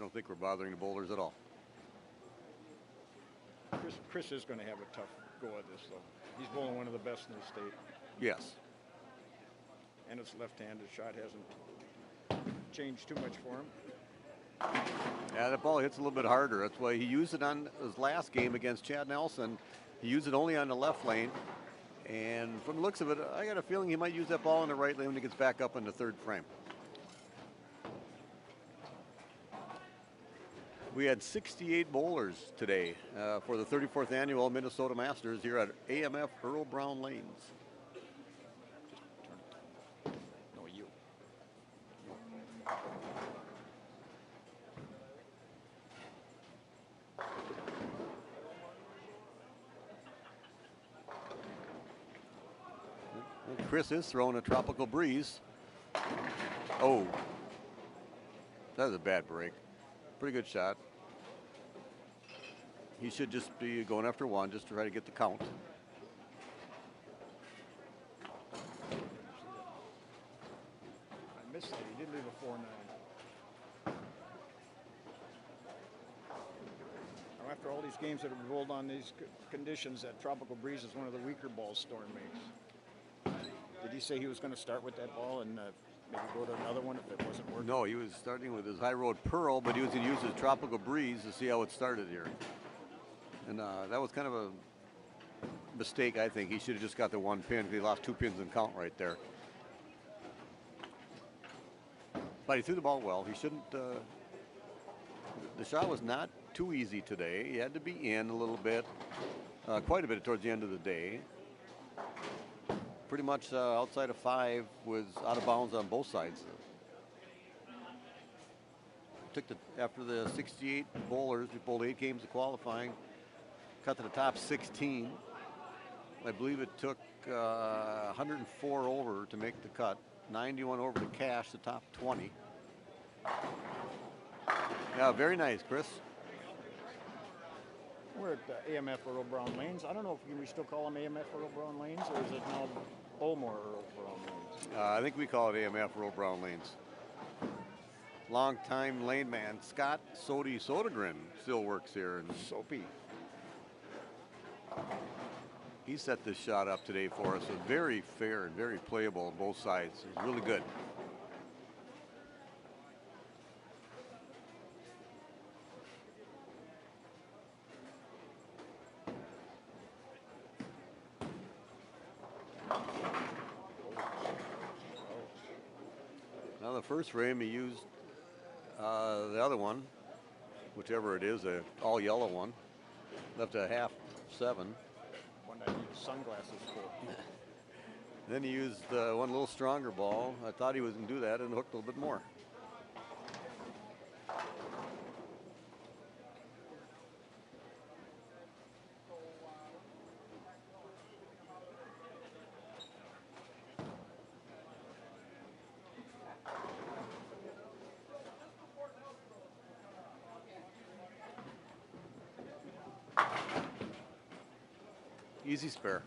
don't think we're bothering the bowlers at all. Chris is going to have a tough go at this, though. He's bowling one of the best in the state. Yes. And it's left-handed. Shot hasn't changed too much for him. Yeah, that ball hits a little bit harder. That's why he used it on his last game against Chad Nelson. He used it only on the left lane. And from the looks of it, I got a feeling he might use that ball in the right lane when he gets back up in the third frame. We had 68 bowlers today for the 34th annual Minnesota Masters here at AMF Earl Brown Lanes. Turn it. No, you. Chris is throwing a tropical breeze. Oh, that was a bad break. Pretty good shot. He should just be going after one just to try to get the count. I missed that. He did leave a 4-9. Now, after all these games that have rolled on these conditions, that tropical breeze is one of the weaker balls Storm makes. Did he say he was going to start with that ball and maybe go to another one if it wasn't working? No, he was starting with his high road Pearl, but he was going to use his tropical breeze to see how it started here. And that was kind of a mistake, I think. He should have just got the one pin because he lost 2 pins in count right there. But he threw the ball well. He shouldn't. The shot was not too easy today. He had to be in a little bit, quite a bit towards the end of the day. Pretty much outside of 5 was out of bounds on both sides. After the 68 bowlers, we bowled 8 games of qualifying, cut to the top 16. I believe it took 104 over to make the cut, 91 over to cash the top 20. Yeah, very nice, Chris. We're at AMF Earl Brown Lanes. I don't know if we still call them AMF Earl Brown Lanes, or is it now Bowmore Earl Brown Lanes? I think we call it AMF Earl Brown Lanes. Longtime lane man Scott Sodi Sodegren still works here. And Soapy. He set this shot up today for us. It was very fair and very playable on both sides. It was really good. Now the first frame he used the other one, whichever it is, a all yellow one, left a half 7. One I need sunglasses for. Then he used one little stronger ball. I thought he was going to do that and hooked a little bit more. Easy spare.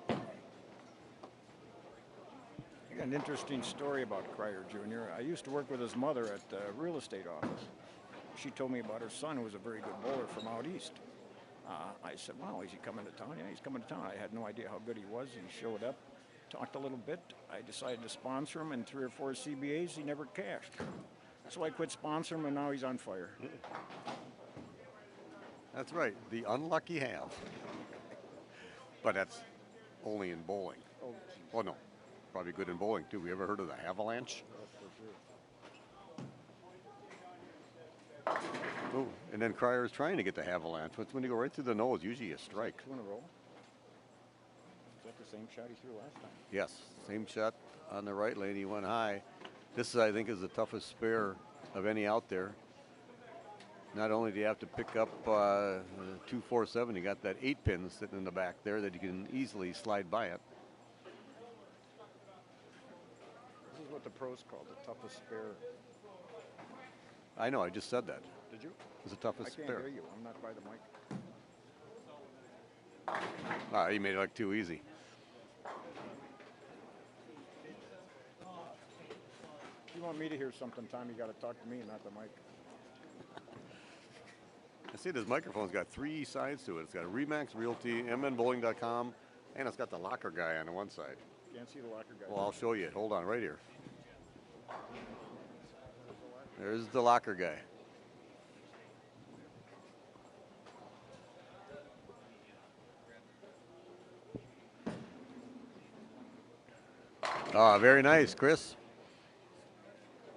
I got an interesting story about Cryer Jr. I used to work with his mother at the real estate office. She told me about her son, who was a very good bowler from out east. I said, wow, is he coming to town? Yeah, he's coming to town. I had no idea how good he was. He showed up, talked a little bit. I decided to sponsor him in 3 or 4 CBAs. He never cashed. So I quit sponsoring him, and now he's on fire. That's right, the unlucky have. But that's only in bowling. Oh, Well, no, probably good in bowling too. We ever heard of the avalanche? that's for sure. Oh, and then Cryer's trying to get the avalanche. But when you go right through the nose, usually a strike. 2 in a row. Is that the same shot he threw last time? Yes, same shot on the right lane. He went high. This, I think, is the toughest spare of any out there. Not only do you have to pick up 247, you got that 8 pin sitting in the back there that you can easily slide by it. This is what the pros call the toughest spare. I know, I just said that. Did you? It's the I toughest can't spare. hear you. I'm not by the mic. You made it look too easy. you want me to hear something, Tom, you got to talk to me, not the mic. I see this microphone's got 3 sides to it. It's got Remax Realty, mnbowling.com, and it's got the locker guy on the one side. Can't see the locker guy. Well, I'll show you. Hold on, right here. There's the locker guy. Ah, very nice, Chris.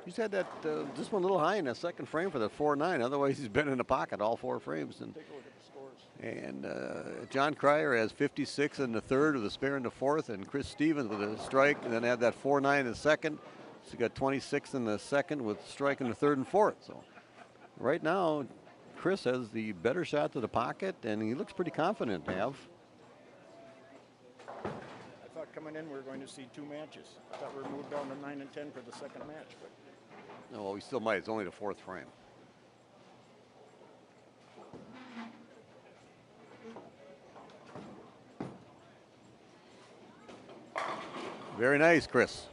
He's had that this one a little high in that second frame for the 4-9. Otherwise, he's been in the pocket all 4 frames. And Take a look at the scores. And John Cryer has 56 in the third with a spare in the fourth, and Chris Stevens with a strike, and then had that 4-9 in the second. So he got 26 in the second with strike in the third and fourth. So right now, Chris has the better shot to the pocket, and he looks pretty confident, Have. I thought coming in we were going to see 2 matches. I thought we were moved down to 9 and 10 for the second match, but No, well, we still might. It's only the 4th frame. Very nice, Chris.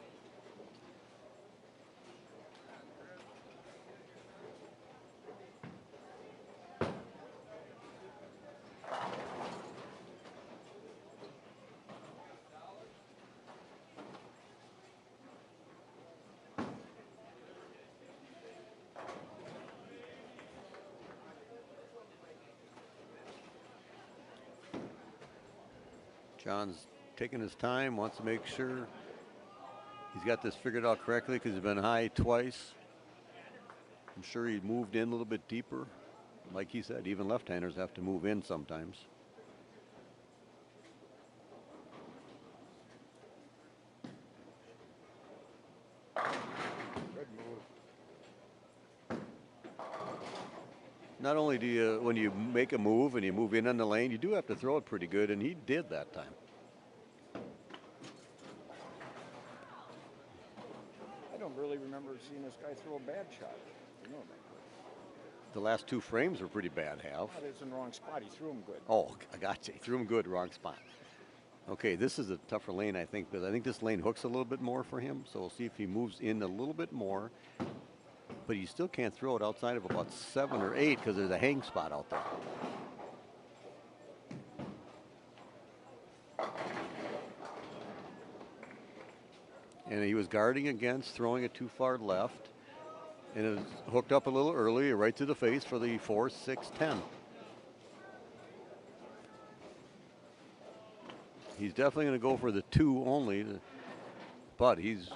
John's taking his time, wants to make sure he's got this figured out correctly because he's been high twice. I'm sure he moved in a little bit deeper. Like he said, even left-handers have to move in sometimes. good move. Not only do you, when you make a move and you move in on the lane, you do have to throw it pretty good, and he did that time. I don't really remember seeing this guy throw a bad shot. You know that. The last 2 frames were pretty bad, Have. That is in the wrong spot. He threw him good. Oh, I got you. He threw him good, wrong spot. Okay, this is a tougher lane, I think, because I think this lane hooks a little bit more for him. So we'll see if he moves in a little bit more. But you still can't throw it outside of about 7 or 8 because there's a hang spot out there. And he was guarding against throwing it too far left. And it was hooked up a little early, right to the face for the 4-6-10. He's definitely going to go for the 2 only, but he's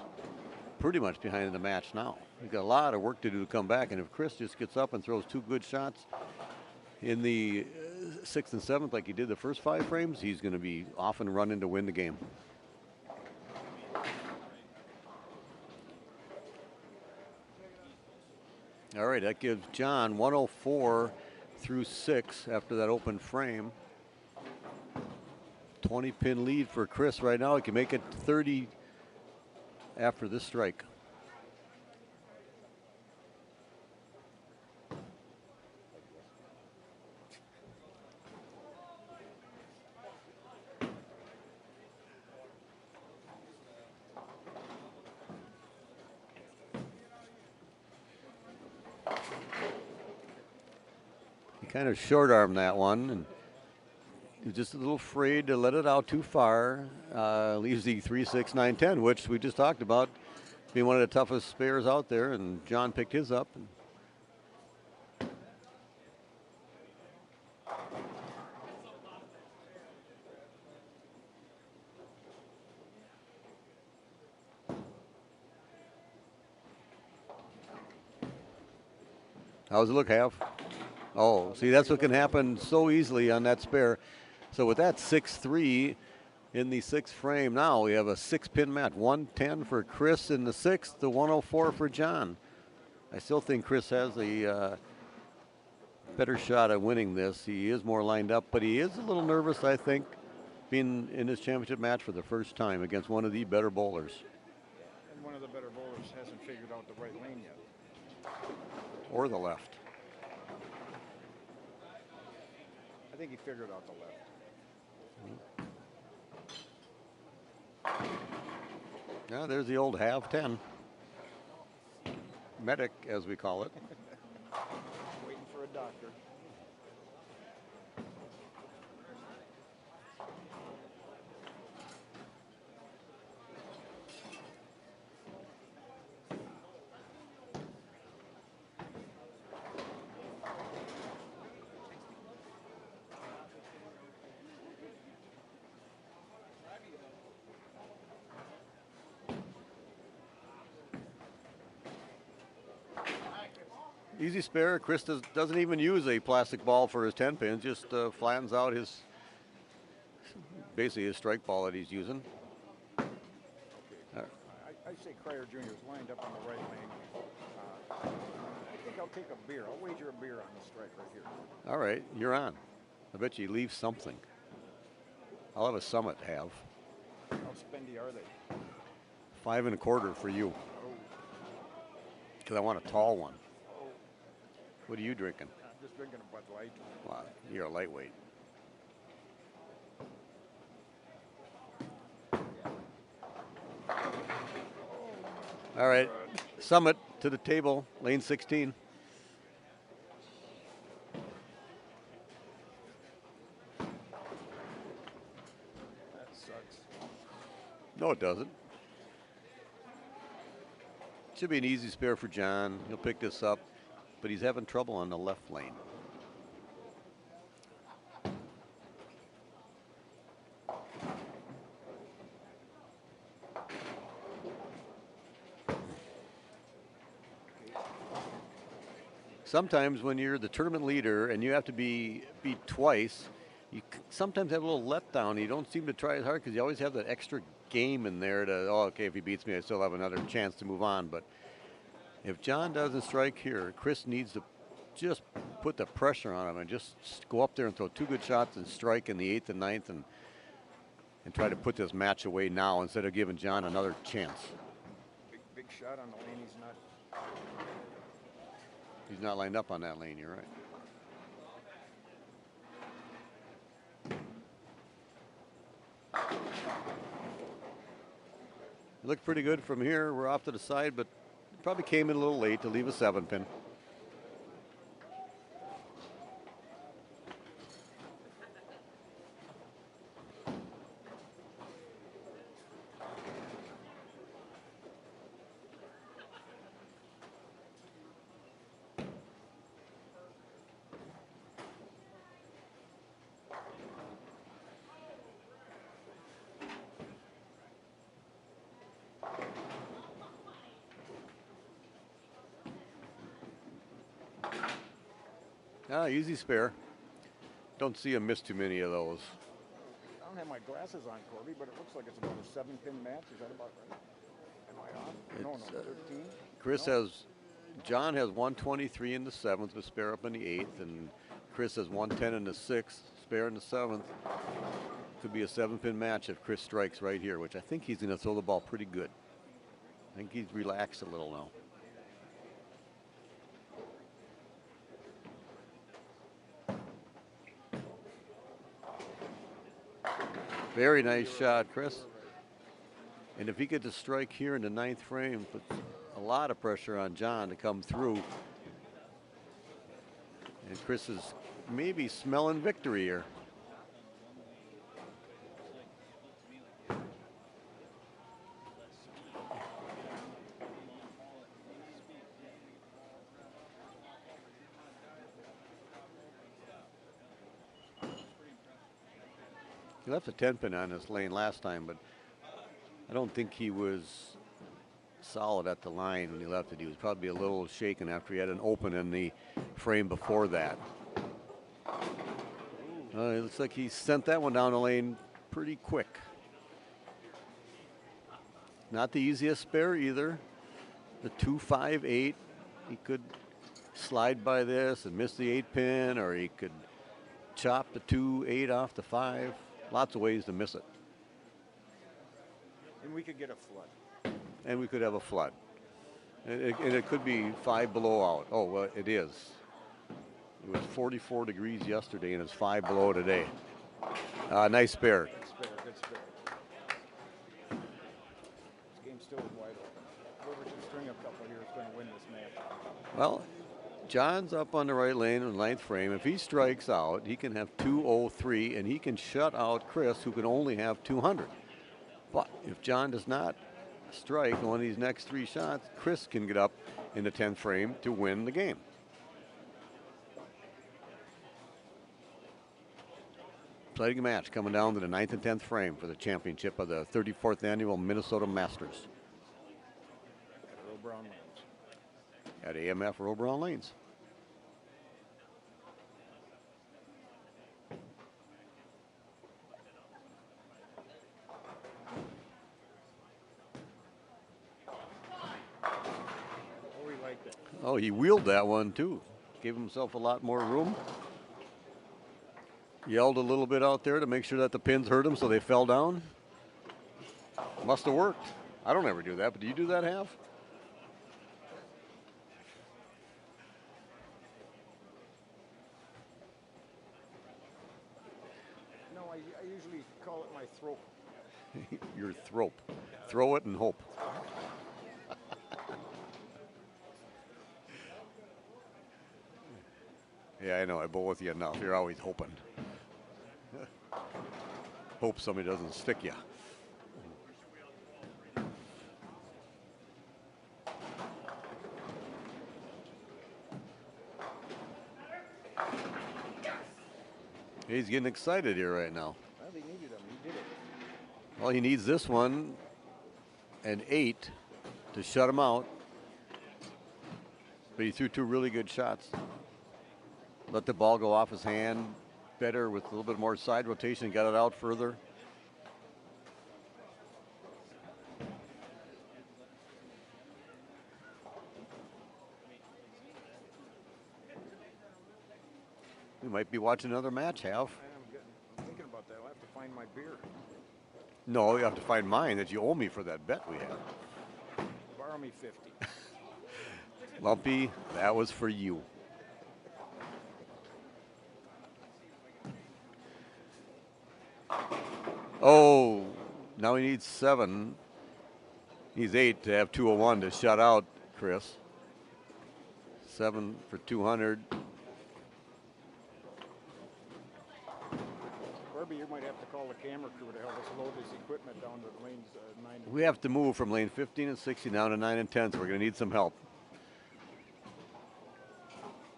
pretty much behind in the match now. He's got a lot of work to do to come back, and if Chris just gets up and throws 2 good shots in the 6th and 7th like he did the first 5 frames, he's going to be off and running to win the game. All right, that gives John 104 through 6 after that open frame. 20-pin lead for Chris right now. He can make it 30 after this strike. He kind of short-armed that one, and he was just a little afraid to let it out too far. Leaves the 3-6-9-10, which we just talked about being one of the toughest spares out there, and John picked his up. How's it look, Have? Oh, see, that's what can happen so easily on that spare. So with that 6-3 in the 6th frame, now we have a 6-pin match. 110 for Chris in the 6th, the 104 for John. I still think Chris has a better shot at winning this. He is more lined up, but he is a little nervous, I think, being in this championship match for the first time against one of the better bowlers. And one of the better bowlers hasn't figured out the right lane yet. Or the left. I think he figured out the left. Yeah, there's the old Have 10. medic, as we call it. Waiting for a doctor. Easy spare. Chris doesn't even use a plastic ball for his 10 pins, just flattens out basically his strike ball that he's using. Okay. I say Cryer Jr. is lined up on the right lane. I think I'll take a beer. I'll wager a beer on the strike right here. All right, you're on. I bet you leave something. I'll have a Summit have. How spendy are they? 5 1/4 for you. Oh, Because I want a tall one. What are you drinking? I'm just drinking a Bud Light. Wow, you're a lightweight. All right, Summit to the table, lane 16. That sucks. No, it doesn't. Should be an easy spare for John. He'll pick this up, but he's having trouble on the left lane. Sometimes when you're the tournament leader and you have to be beat twice, you sometimes have a little letdown. You don't seem to try as hard because you always have that extra game in there to, oh, okay, if he beats me, I still have another chance to move on. But if John doesn't strike here, Chris needs to just put the pressure on him and just go up there and throw 2 good shots and strike in the 8th and 9th and try to put this match away now instead of giving John another chance. Big shot on the lane. He's not lined up on that lane, you're right. It looked pretty good from here. We're off to the side, but probably came in a little late to leave a 7-pin. Easy spare. Don't see him miss too many of those. I don't have my glasses on, Corby, but it looks like it's about a 7-pin match. Is that about right? Am I off? No, 13. Chris has, John has 123 in the 7th with spare up in the 8th, and Chris has 110 in the 6th, spare in the 7th. Could be a 7-pin match if Chris strikes right here, which I think he's going to throw the ball pretty good. I think he's relaxed a little now. Very nice shot, Chris. And if he gets a strike here in the 9th frame, puts a lot of pressure on John to come through. And Chris is maybe smelling victory here. He left a 10-pin on this lane last time, but I don't think he was solid at the line when he left it. He was probably a little shaken after he had an open in the frame before that. It looks like he sent that one down the lane pretty quick. Not the easiest spare either. The 2-5-8, he could slide by this and miss the 8-pin, or he could chop the 2-8 off the 5. Lots of ways to miss it. And we could get a flood. And we could have a flood. And it could be 5 below out. Oh, well, it is. It was 44 degrees yesterday, and it's 5 below today. Nice spare. Good spare, good spare. This game still is wide open. Whoever can string a couple here is going to win this match. Well, John's up on the right lane in ninth frame. If he strikes out, he can have 203, and he can shut out Chris, who can only have 200. But if John does not strike on these next 3 shots, Chris can get up in the 10th frame to win the game. Exciting match coming down to the 9th and 10th frame for the championship of the 34th annual Minnesota Masters. At Roe Brown Lanes. At AMF Roe Brown Lanes. Oh, he liked it. Oh, he wheeled that one too. Gave himself a lot more room. Yelled a little bit out there to make sure that the pins hurt him so they fell down. Must have worked. I don't ever do that, but do you do that, Half? No, I usually call it my throat. Your throat. Throw it and hope. Yeah, I know. I bowl with you enough. You're always hoping. Hope somebody doesn't stick you. He's getting excited here right now. Well, he needed him. He did it. Well, he needs this one and 8 to shut him out. But he threw 2 really good shots. Let the ball go off his hand better with a little bit more side rotation, got it out further. We might be watching another match, Half. I'm thinking about that. I'll have to find my beer. No, you have to find mine that you owe me for that bet we had. Borrow me 50. Lumpy, that was for you. Oh, now he needs 7. He's 8 to have 201 to shut out Chris. 7 for 200. Kirby, you might have to call the camera crew to help us load this equipment down to the lanes 9 and We have to move from lane 15 and 60 down to 9 and 10, so we're going to need some help.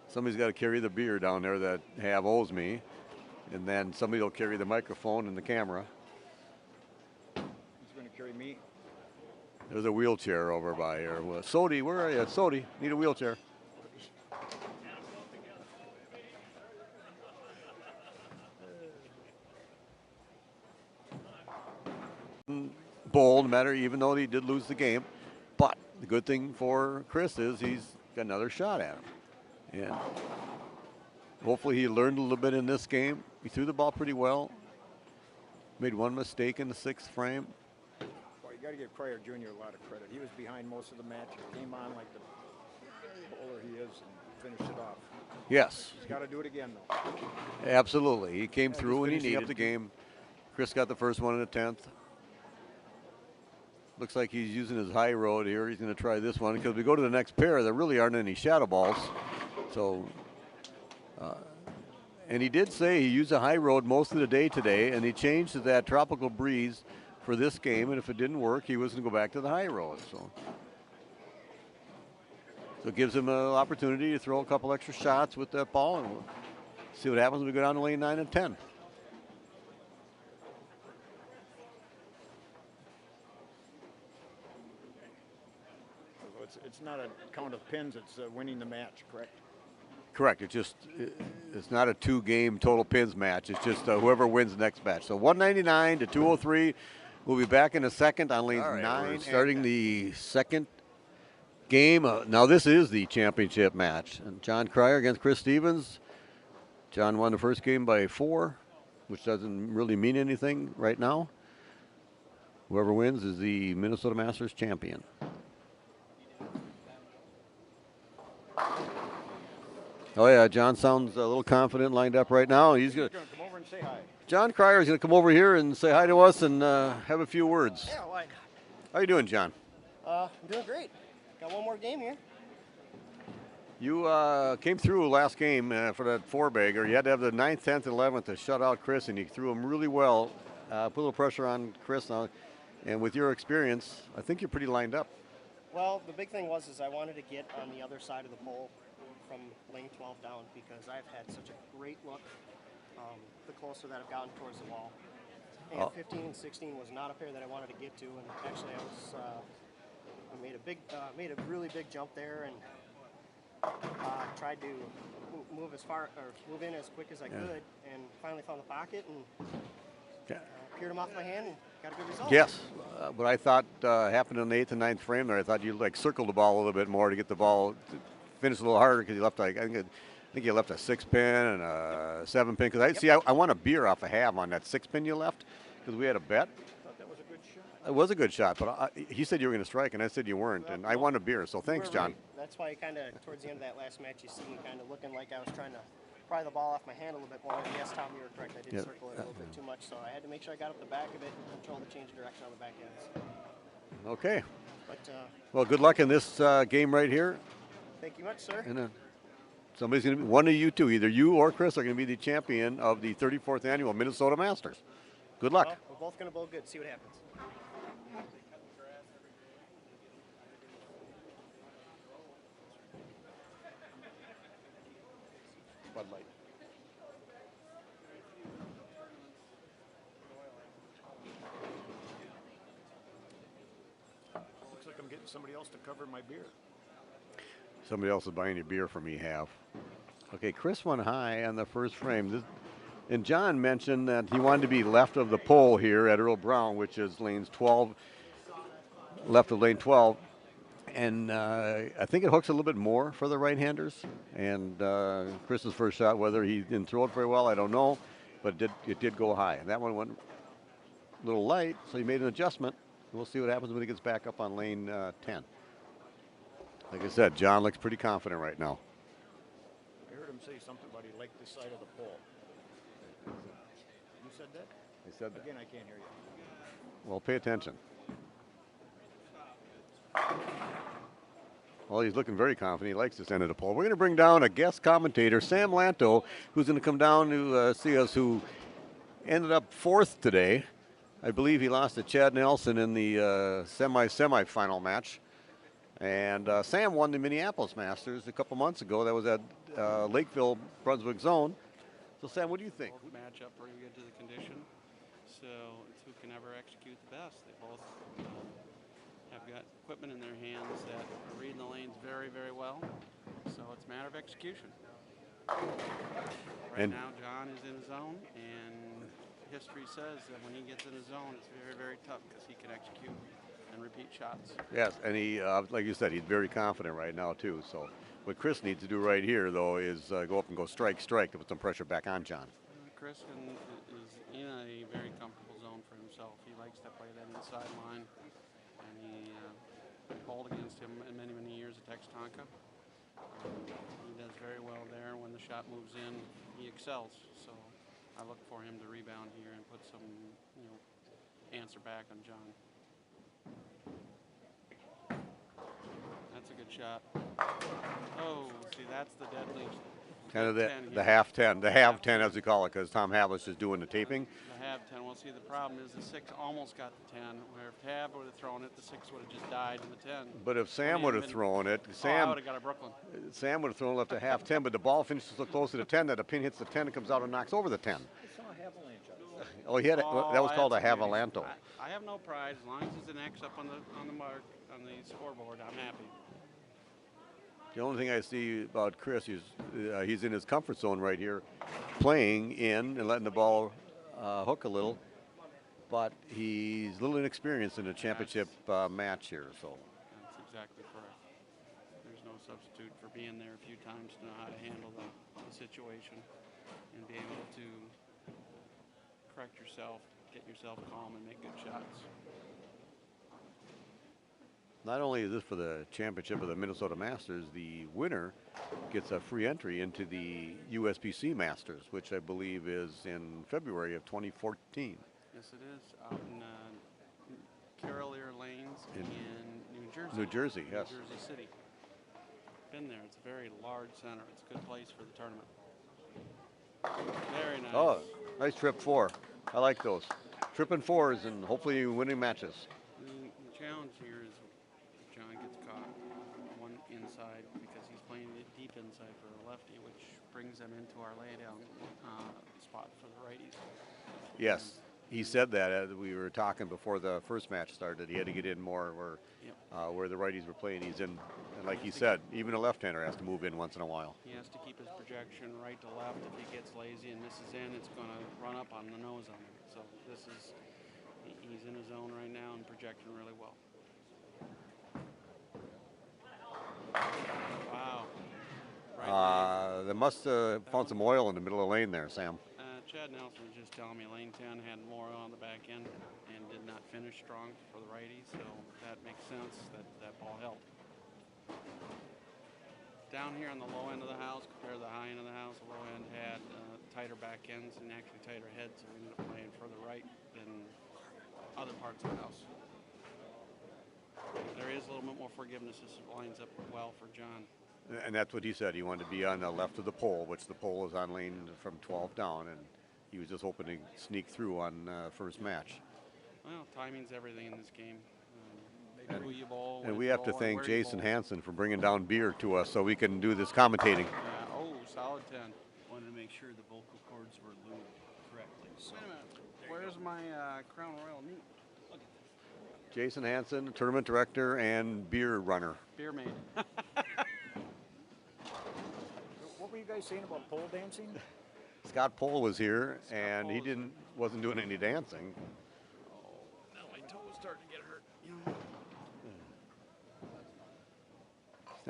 Somebody's got to carry the beer down there that Have owes me, and then somebody will carry the microphone and the camera. He's going to carry me. There's a wheelchair over by here. Well, Sodi, where are you? Sodi, need a wheelchair. Bowl, no matter, even though he did lose the game. But the good thing for Chris is he's got another shot at him. And hopefully he learned a little bit in this game. He threw the ball pretty well. Made one mistake in the 6th frame. Well, you got to give Cryer Jr. a lot of credit. He was behind most of the match. He came on like the bowler he is and finished it off. Yes. He's got to do it again, though. Absolutely. He came Yeah, through he's and he finishing needed up the game. Chris got the first one in the 10th. Looks like he's using his high road here. He's going to try this one because we go to the next pair. There really aren't any shadow balls. So, and he did say he used a high road most of the day today, and he changed to that tropical breeze for this game. And if it didn't work, he was going to go back to the high road. So it gives him an opportunity to throw a couple extra shots with that ball, and we'll see what happens when we go down to lane 9 and 10. It's not a count of pins. It's winning the match, correct? Correct. It's not a 2-game total pins match. It's just whoever wins the next match. So 199 to 203. We'll be back in a second on lanes 9, starting the 2nd game. Now this is the championship match. And John Cryer against Chris Stevens. John won the first game by 4, which doesn't really mean anything right now. Whoever wins is the Minnesota Masters champion. Oh yeah, John sounds a little confident, lined up right now. He's going to come over and say hi. John Cryer is going to come over here and say hi to us and have a few words. Yeah, why not? How you doing, John? I'm doing great. Got one more game here. You came through last game for that four-bagger. You had to have the 9th, 10th, and 11th to shut out Chris, and you threw him really well. Put a little pressure on Chris now, and with your experience, I think you're pretty lined up. Well, the big thing was I wanted to get on the other side of the pole from lane 12 down because I've had such a great look the closer that I've gotten towards the wall. And 15 and 16 was not a pair that I wanted to get to, and actually I made a really big jump there and tried to move in as quick as I could, and finally found the pocket and peered him off my hand and got a good result. Yes, but I thought happened in the 8th and 9th frame there. I thought you like circled the ball a little bit more to get the ball to finish a little harder because you left like I think you left a 6-pin and a 7-pin. Because I won a beer off a half on that 6-pin you left because we had a bet. I thought that was a good shot. It was a good shot, but he said you were going to strike, and I said you weren't, and I won a beer. So thanks, John. Right. That's why kind of towards the end of that last match, you see me kind of looking like I was trying to pry the ball off my hand a little bit more. And yes, Tom, you were correct. I did circle it a little bit too much, so I had to make sure I got up the back of it and control the change of direction on the back ends. Okay. But well, good luck in this game right here. thank you much, sir. And somebody's going to be one of you two, either you or Chris, are going to be the champion of the 34th annual Minnesota Masters. Good luck. Well, we're both going to bowl good. See what happens. Bud Light. Looks like I'm getting somebody else to cover my beer. Somebody else is buying you beer for me, half. Okay, Chris won high on the first frame. And John mentioned that he wanted to be left of the pole here at Earl Brown, which is lanes 12, left of lane 12. And I think it hooks a little bit more for the right-handers. And Chris's first shot, whether he didn't throw it very well, I don't know. But it did go high. And that one went a little light, so he made an adjustment. We'll see what happens when he gets back up on lane 10. Like I said, John looks pretty confident right now. I heard him say something about he liked this side of the pole. You said that? I said that. Again, I can't hear you. Well, pay attention. Well, he's looking very confident. He likes this end of the pole. We're going to bring down a guest commentator, Sam Lanto, who's going to come down to see us, who ended up 4th today. I believe he lost to Chad Nelson in the semi-final match. And Sam won the Minneapolis Masters a couple months ago. That was at Lakeville, Brunswick Zone. So, Sam, what do you think? Both match up pretty good to the condition. So it's who can ever execute the best. They both have got equipment in their hands that are reading the lanes very, very well. So it's a matter of execution. Right now, John is in his zone, and history says that when he gets in his zone, it's very, very tough because he can execute and repeat shots. Yes, and he, like you said, he's very confident right now, too. So what Chris needs to do right here, though, is go up and go strike to put some pressure back on John. Chris is in a very comfortable zone for himself. He likes to play that inside line, and he bowled against him in many, many years at Textonka. He does very well there. When the shot moves in, he excels. So I look for him to rebound here and put some, answer back on John. That's a good shot. Oh, see, that's the deadly. Kind of the 10 half 10, the half 10 as we call it, because Tom Havlis is doing the taping. The half 10. Well, see, the problem is the 6 almost got the 10. Where if Tab would have thrown it, the 6 would have just died in the 10. But if Sam would have thrown it, I would have got a Brooklyn. Sam would have thrown left to half 10, but the ball finishes so close to the 10 that the pin hits the 10 and comes out and knocks over the 10. I saw a avalanche out of that. Oh, he had that was called a Havalanto. I have no pride. As long as it's an X up on the mark on the scoreboard, I'm happy. The only thing I see about Chris is he's in his comfort zone right here, playing in and letting the ball hook a little, but he's a little inexperienced in a championship match here. So that's exactly correct. There's no substitute for being there a few times to know how to handle the situation and be able to correct yourself, get yourself calm, and make good shots. not only is this for the championship of the Minnesota Masters, the winner gets a free entry into the USBC Masters, which I believe is in February of 2014. Yes, it is, out in Carolier Lanes in New Jersey. New Jersey, yes. New Jersey City. been there. It's a very large center. It's a good place for the tournament. Very nice. Oh, nice trip 4. I like those. Tripping 4s and hopefully winning matches. The challenge here is if John gets caught one inside because he's playing it deep inside for a lefty, which brings them into our laydown spot for the righties. Yes, he said that as we were talking before the first match started. He had to get in more where the righties were playing. He's in, and like he said, even a left-hander has to move in once in a while. He has to keep his projection right to left. If he gets lazy and misses in, it's going to run up on the nose on him. So he's in his zone right now and projecting really well. Wow. Right They must have found some oil in the middle of the lane there, Sam. Chad Nelson was just telling me lane 10 had more on the back end and did not finish strong for the righty, so that makes sense that that ball helped. Down here on the low end of the house compared to the high end of the house, the low end had tighter back ends and actually tighter heads, so we ended up playing further right than other parts of the house. There is a little bit more forgiveness. This lines up well for John. And that's what he said. He wanted to be on the left of the pole, which the pole is on lane from 12 down, and he was just hoping to sneak through on first match. Well, timing's everything in this game. Who you bowl, And when we you have to bowl, and thank where you Jason bowl. Hansen for bringing down beer to us so we can do this commentating. Oh, solid 10. Wanted to make sure the vocal cords were lubed correctly. So Wait a minute. Where's my Crown Royal neat? Jason Hansen, tournament director and beer runner. Beer maid. What were you guys saying about pole dancing? Scott Pohl was here, Scott and Pohl he was wasn't doing any dancing. Now my toe is starting to get hurt. You know?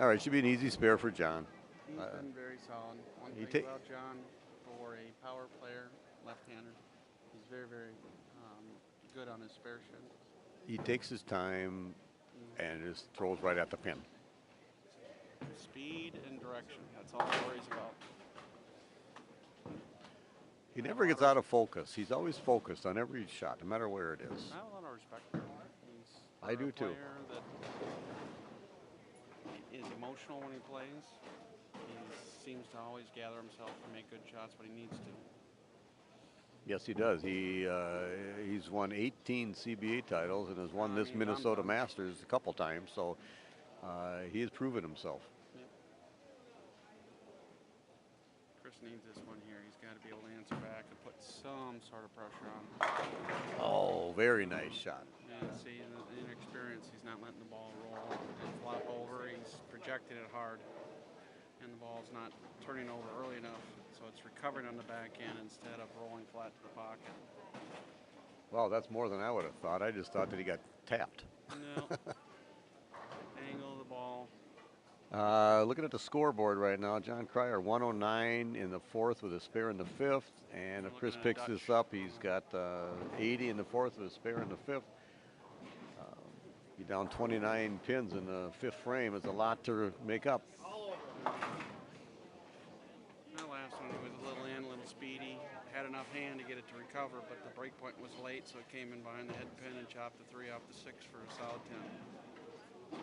All right, should be an easy spare for John. He's been very solid. One he thing ta- about John, for a power player, left-hander, he's very, very good on his spare shot. He takes his time and just throws right at the pin. Speed and direction. That's all he worries about. He never gets out of focus. He's always focused on every shot, no matter where it is. I have a lot of respect for him. I do a too. player that is emotional when he plays. He seems to always gather himself and make good shots when he needs to. Yes, he does. He's won 18 CBA titles and has won this He's Minnesota on- Masters a couple times, so he has proven himself. Chris needs this one here. He's got to be able to answer back and put some sort of pressure on. Oh, very nice shot. And see, in the inexperience, he's not letting the ball roll and flop over. He's projecting it hard, and the ball's not turning over early enough, so it's recovering on the back end instead of rolling flat to the pocket. Well, that's more than I would have thought. I just thought that he got tapped. No. Angle of the ball. Looking at the scoreboard right now, John Cryer 109 in the fourth with a spare in the fifth, and if Chris Looking at picks Dutch. this up, he's got 80 in the fourth with a spare in the fifth. Be down 29 pins in the fifth frame is a lot to make up. That last one, he was a little in, a little speedy. Had enough hand to get it to recover, but the break point was late, so it came in behind the head pin and chopped the 3 off the 6 for a solid 10.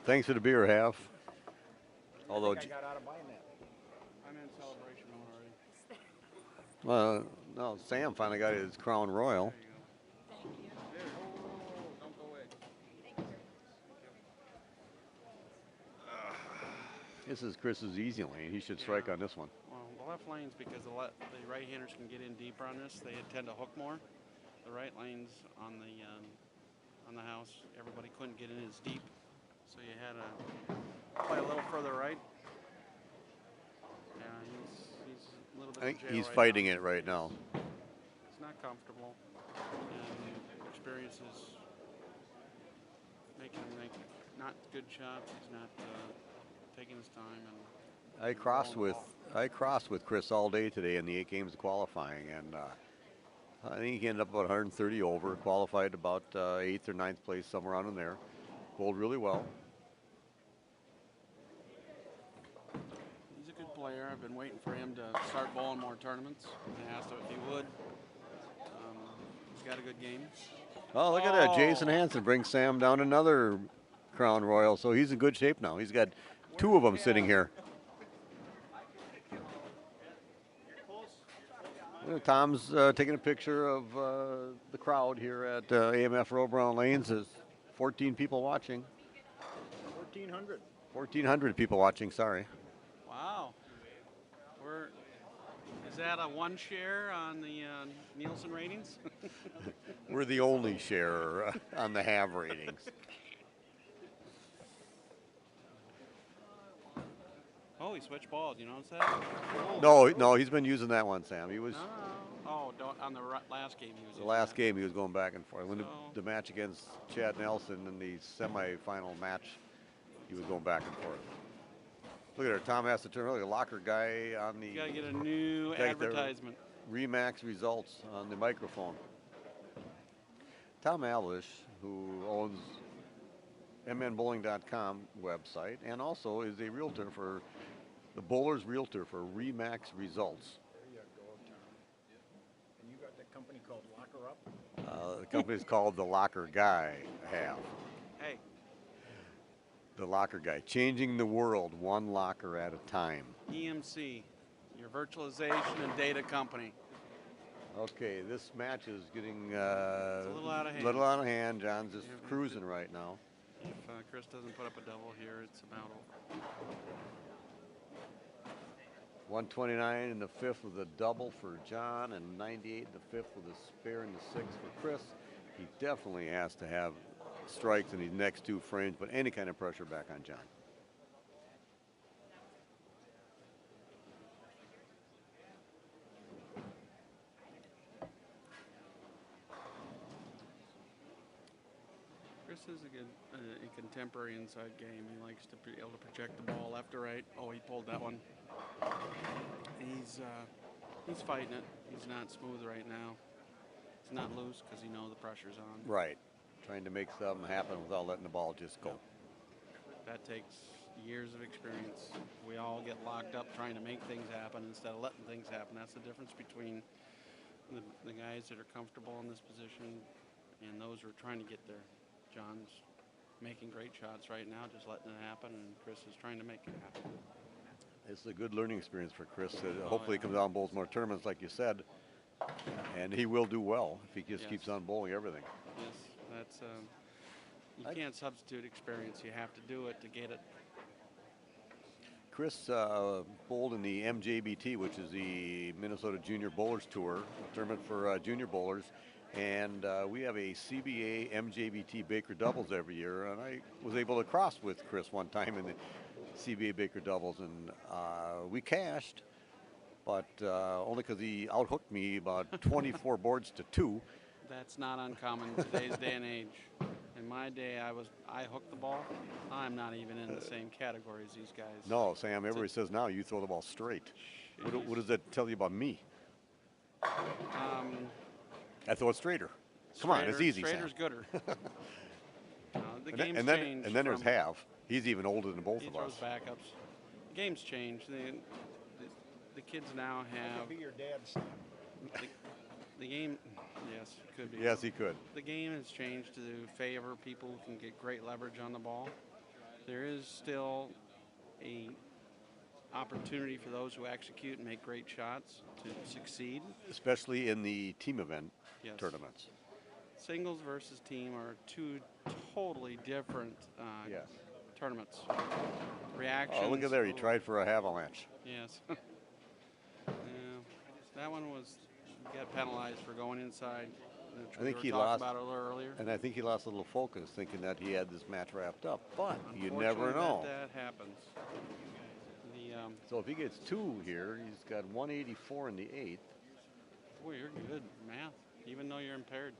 Thanks for the beer, half. Although, I think I got out of buying that. I'm in celebration mode already. no, Sam finally got his Crown Royal. There you go. There. Oh, don't go away. This is Chris's easy lane. He should strike on this one. Well, the left lane's because the right-handers can get in deeper on this. They tend to hook more. The right lane's on the house. Everybody couldn't get in as deep, so you had to play a little further right. Yeah, he's a little bit. I think in jail he's right fighting now. it right now. He's not comfortable, and experience is making him make not good shots. He's not taking his time and. I crossed with Chris all day today in the 8 games of qualifying, and I think he ended up about 130 over, qualified about 8th or 9th place, somewhere around in there. Bowled really well. He's a good player. I've been waiting for him to start bowling more tournaments. I asked him if he would. He's got a good game. Oh, look at that. Jason Hansen brings Sam down another Crown Royal, so he's in good shape now. He's got 2 of them sitting here. Tom's taking a picture of the crowd here at AMF Roe Brown Lanes. There's 14 people watching. 1,400. 1,400 people watching, sorry. Wow. Is that a 1 share on the Nielsen ratings? We're the only share on the have ratings. Oh, he switched balls. You notice that? No, he's been using that one, Sam. He was On the last game he was. the using last that. game he was going back and forth. When So- the match against Chad Nelson in the semifinal match, he was going back and forth. Look at her. Tom has to turn. Look at the locker guy on the You gotta get a new Gotta get their- advertisement. Remax results on the microphone. Tom Alish, who owns mnbowling.com website and also is a realtor for the Bowlers Realtor for Remax Results. There you go, Tom. And you got that company called Locker Up? The company's called The Locker Guy. Hey, The Locker Guy, changing the world one locker at a time. EMC, your virtualization and data company. Okay, this match is getting a little out of hand. little out of hand. John's just Yeah, cruising right now. If Chris doesn't put up a double here, it's about over. 129 in the 5th with a double for John, and 98 in the 5th with a spare in the 6th for Chris. He definitely has to have strikes in these next 2 frames, but any kind of pressure back on John. Chris is a good contemporary inside game. He likes to be able to project the ball left or right. Oh, he pulled that one. He's fighting it. He's not smooth right now. He's not loose because he knows the pressure's on. Right. Trying to make something happen without letting the ball just go. That takes years of experience. We all get locked up trying to make things happen instead of letting things happen. That's the difference between the guys that are comfortable in this position and those who are trying to get there. John's making great shots right now, just letting it happen, and Chris is trying to make it happen. It's a good learning experience for Chris. Hopefully he comes out and bowls more tournaments, like you said, and he will do well if he just Yes. keeps on bowling everything. Yes, that's you can't substitute experience. You have to do it to get it. Chris bowled in the MJBT, which is the Minnesota Junior Bowlers Tour, a tournament for junior bowlers. And we have a CBA MJBT Baker Doubles every year. And I was able to cross with Chris one time in the CBA Baker Doubles. And we cashed, but only because he outhooked me about 24 boards to 2. That's not uncommon in today's day and age. In my day, I hooked the ball. I'm not even in the same category as these guys. No, Sam, everybody says now you throw the ball straight. What does that tell you about me? I throw it straighter. Come on, it's easy, Sam. Straighter's gooder. The And game's then, changed. and then there's from- Half. He's even older than both He of throws us. backups. The game's changed. The kids now have Be your dad's son. the game. Yes, could be. Yes, he could. The game has changed to favor people who can get great leverage on the ball. There is still a opportunity for those who execute and make great shots to succeed. Especially in the team event Yes. tournaments. Singles versus team are 2 totally different Yes. tournaments. Reactions. Oh, look at there. He tried for a avalanche. Yes. Yeah, that one got penalized for going inside. Which I think we he were lost. talking about a little earlier. And I think he lost a little focus thinking that he had this match wrapped up. But you Unfortunately, never know. That happens. The So if he gets 2 here, he's got 184 in the 8th. boy, you're good math, even though you're impaired.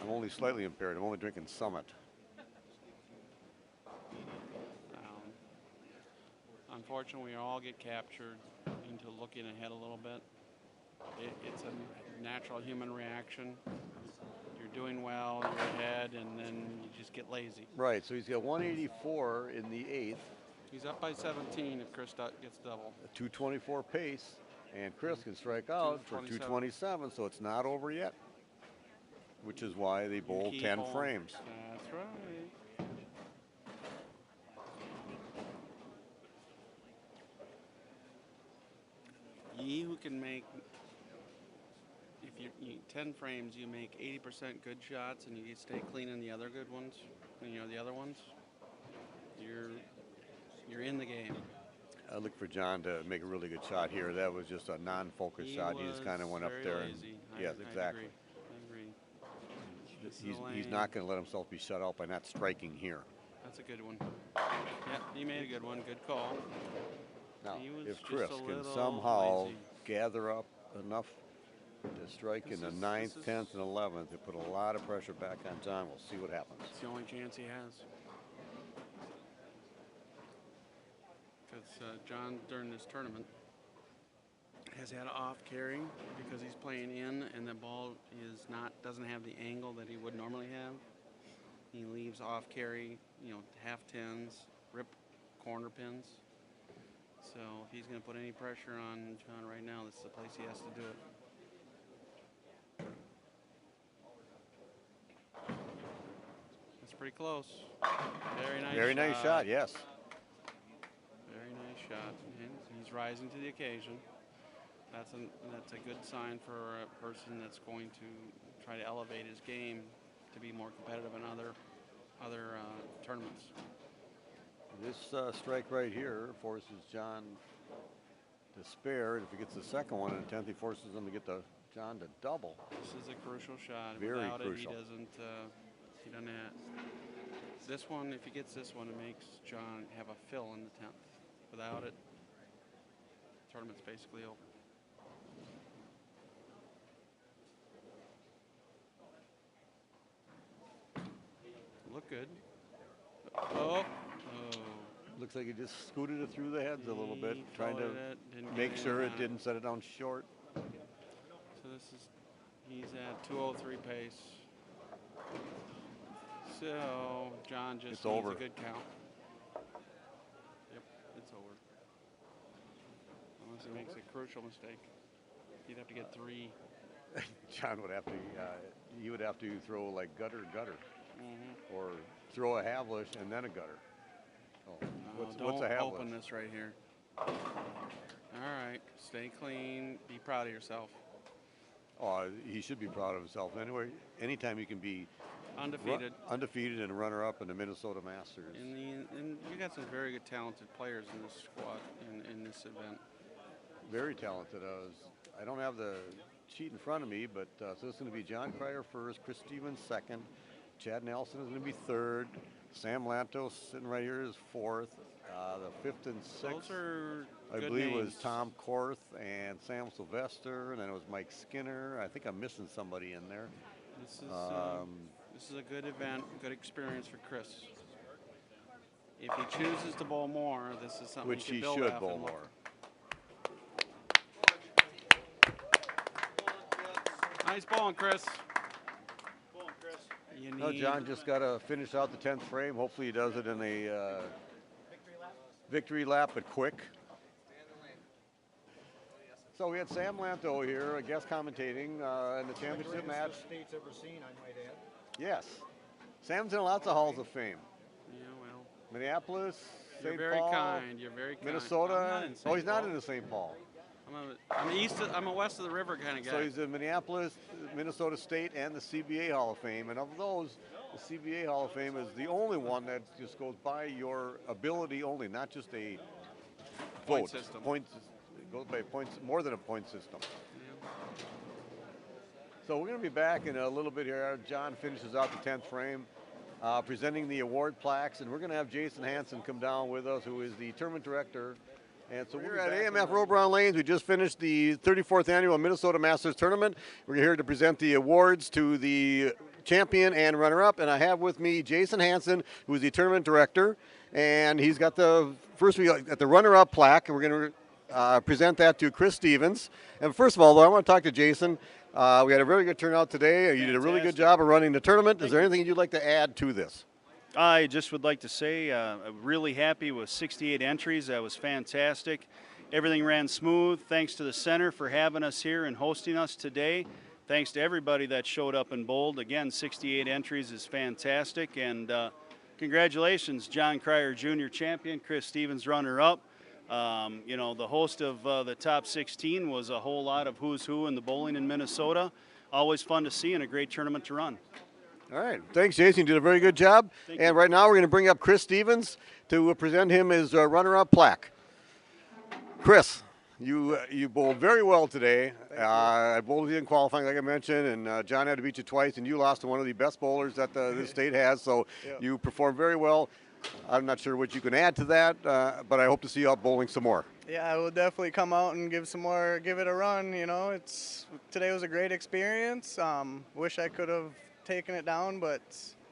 I'm only slightly impaired. I'm only drinking Summit. Unfortunately, we all get captured into looking ahead a little bit. It's a natural human reaction. You're doing well, you're ahead, and then you just get lazy. Right, so he's got 184 in the 8th, He's up by 17 if Chris gets double. a 224 pace, and Chris can strike out for 227, so it's not over yet, which is why they bowl Keep 10 on. frames. That's right. who can make, if you 10 frames, you make 80% good shots, and you stay clean in the other good ones, the other ones, you're in the game. I look for John to make a really good shot here. That was just a non-focused shot. He just kind of went up very there. Lazy. Yes, I exactly. agree. This is the He's lane. not going to let himself be shut out by not striking here. That's a good one. Yeah, he made a good one. Good call. Now, He was if just Chris a can little somehow lazy. gather up enough to strike in the 9th, 10th, and 11th, it put a lot of pressure back on John. We'll see what happens. It's the only chance he has. Because John, during this tournament, has had off carry because he's playing in, and the ball doesn't have the angle that he would normally have. He leaves off carry, half tens, rip corner pins. So if he's going to put any pressure on John right now, this is the place he has to do it. That's pretty close. Very nice. Very nice shot, yes. Very nice shot. And he's rising to the occasion. That's a good sign for a person that's going to try to elevate his game to be more competitive in other tournaments. This strike right here forces John to spare. If he gets the second one in the 10th, he forces him to get John to double. This is a crucial shot. Very Without crucial. it, he doesn't have. This one, if he gets this one, it makes John have a fill in the 10th. Without it, the tournament's basically over. Look good. Oh. Looks like he just scooted it through the heads a little bit, He trying to followed it, didn't make get sure in it on didn't set it down short. So he's at 2:03 pace. So John just It's needs over. a good count. Yep, it's over. Unless he makes a crucial mistake. He'd have to get 3. John would have to, he would have to throw like gutter, Mm-hmm. or throw a Havlish and then a gutter. Oh, what's Don't a open Havlish? this right here. All right, stay clean. Be proud of yourself. Oh, he should be proud of himself. Anyway, anytime you can be Undefeated. and runner-up in the Minnesota Masters. And you got some very good, talented players in this squad in this event. Very talented. I don't have the sheet in front of me, but so it's going to be John Cryer first, Chris Stevens second, Chad Nelson is going to be third, Sam Lantos sitting right here is fourth, the fifth and sixth. Those are I good believe names. was Tom Korth and Sam Sylvester, and then it was Mike Skinner. I think I'm missing somebody in there. This is a good event, good experience for Chris. If he chooses to bowl more, this is something Which he he can build should off bowl and look. more. Nice bowling, Chris. You No, need John just got to finish out the 10th frame. Hopefully he does it in a victory lap, but quick. So we had Sam Lanto here, a guest commentating in the championship match. State's ever seen, I might add. Yes. Sam's in lots of halls of fame. Yeah, well, Minneapolis, you're St. very Paul, kind. You're very kind. Minnesota. I'm not in Oh, he's St. not Paul. in the St. Paul. I'm a west of the river kind of guy. So he's in Minneapolis, Minnesota State, and the CBA Hall of Fame. And of those, the CBA Hall of Fame is the only one that just goes by your ability only, not just a Point vote. system. Points. It goes by points, more than a point system. Yeah. So we're going to be back in a little bit here. John finishes out the 10th frame, presenting the award plaques, and we're going to have Jason Hansen come down with us, who is the tournament director. And so we're at AMF Robron Lanes. We just finished the 34th annual Minnesota Masters Tournament. We're here to present the awards to the champion and runner-up, and I have with me Jason Hansen, who is the tournament director, and he's got the runner-up plaque, and we're going to present that to Chris Stevens. And first of all, though, I want to talk to Jason. We had a very good turnout today. You did a really good job of running the tournament. Is there anything you'd like to add to this? I just would like to say I'm really happy with 68 entries. That was fantastic. Everything ran smooth. Thanks to the center for having us here and hosting us today. Thanks to everybody that showed up and bowled. Again, 68 entries is fantastic. And congratulations, John Cryer Jr. champion, Chris Stevens runner-up. You know, the host of the top 16 was a whole lot of who's who in the bowling in Minnesota. Always fun to see and a great tournament to run. All right. Thanks, Jason. You did a very good job. Thank And you. right now we're going to bring up Chris Stevens to present him his runner-up plaque. Chris, you bowled very well today. I bowled with you in qualifying, like I mentioned, and John had to beat you twice, and you lost to one of the best bowlers that this state has. So you performed very well. I'm not sure what you can add to that, but I hope to see you out bowling some more. Yeah, I will definitely come out and give it a run. You know, today was a great experience. Wish I could have taken it down, but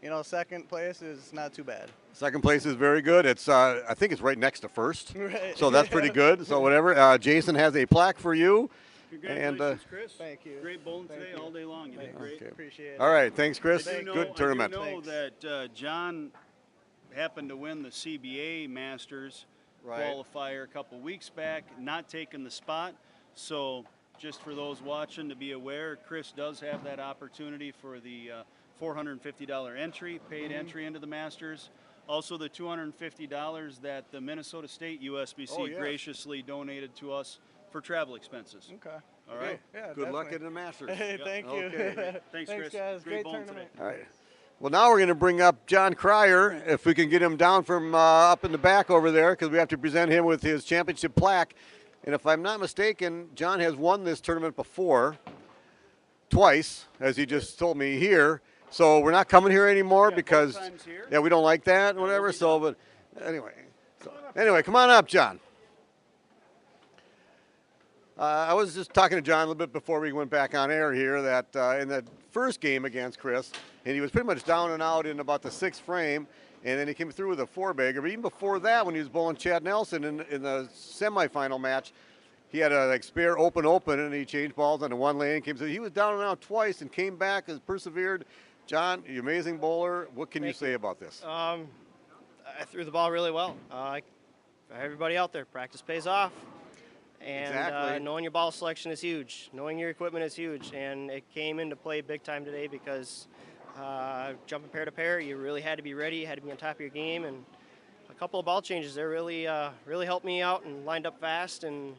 you know, second place is not too bad. Second place is very good. It's I think it's right next to first, Right. so that's pretty good. So whatever. Jason has a plaque for you. Congratulations, Chris. Thank you. Great bowling Thank today you. all day long. You did great. Okay. Appreciate it. All right, thanks, Chris. I do know- Good tournament. I do know Thanks. that John happened to win the CBA Masters Right. qualifier a couple weeks back, not taking the spot. So just for those watching to be aware, Chris does have that opportunity for the $450 entry, paid entry into the Masters. Also the $250 that the Minnesota State USBC Oh, yes. graciously donated to us for travel expenses. Okay. All right. Yeah, Good luck definitely. in the Masters. Hey, thank you. Okay. Thanks, Chris. guys. Great Great bowling tournament. All right. Well, now we're going to bring up John Cryer, if we can get him down from up in the back over there, because we have to present him with his championship plaque. And if I'm not mistaken, John has won this tournament before, twice, as he just told me here. So we're not coming here anymore Yeah, because, both times here. yeah, we don't like that and whatever. So, but anyway, come on up, John. I was just talking to John a little bit before we went back on air here that in the first game against Chris, and he was pretty much down and out in about the sixth frame, and then he came through with a four-bagger. But even before that, when he was bowling Chad Nelson in the semifinal match, he had a spare open, and he changed balls on the one lane. Came through. He was down and out twice and came back and persevered. John, you're an amazing bowler. What can you say about this? I threw the ball really well. For everybody out there, practice pays off. And Exactly. knowing your ball selection is huge. Knowing your equipment is huge. And it came into play big time today because jumping pair to pair, you really had to be ready. You had to be on top of your game. And a couple of ball changes there really helped me out and lined up fast and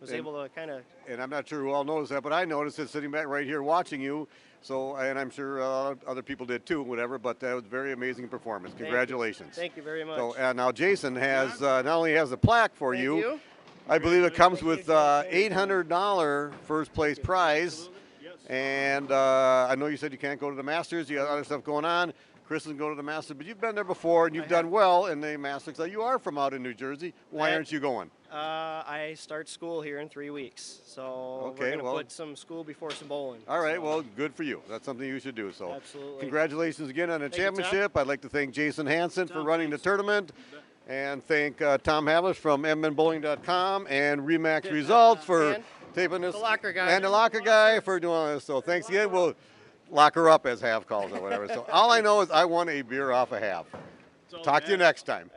was And- able to kind of. And I'm not sure who all noticed that, but I noticed it sitting back right here watching you. So, and I'm sure other people did too, whatever. But that was a very amazing performance. you. Congratulations. Thank you very much. So, now Jason has not only has the plaque for Thank you, you. I believe it comes Thank you, with Jason. $800 first place prize. Yes. And I know you said you can't go to the Masters. You got other stuff going on. Chris doesn't go to the Masters, but you've been there before and you've done well in the Masters. So you are from out in New Jersey. Why aren't you going? I start school here in 3 weeks, so Okay, we're gonna well- put some school before some bowling. All right, so- well, good for you. That's something you should do. So, Absolutely. congratulations again on the Thank you, Tom. championship. I'd like to thank Jason Hansen for Tom, running the thanks. tournament, and thank Tom Havlish from mnbowling.com and Remax Results for And taping this, the locker guy. and the locker guy for doing this. So, thanks again. We'll lock her up as Hav calls or whatever. So, all I know is I won a beer off of Hav. That's all Talk to you that matters. next time.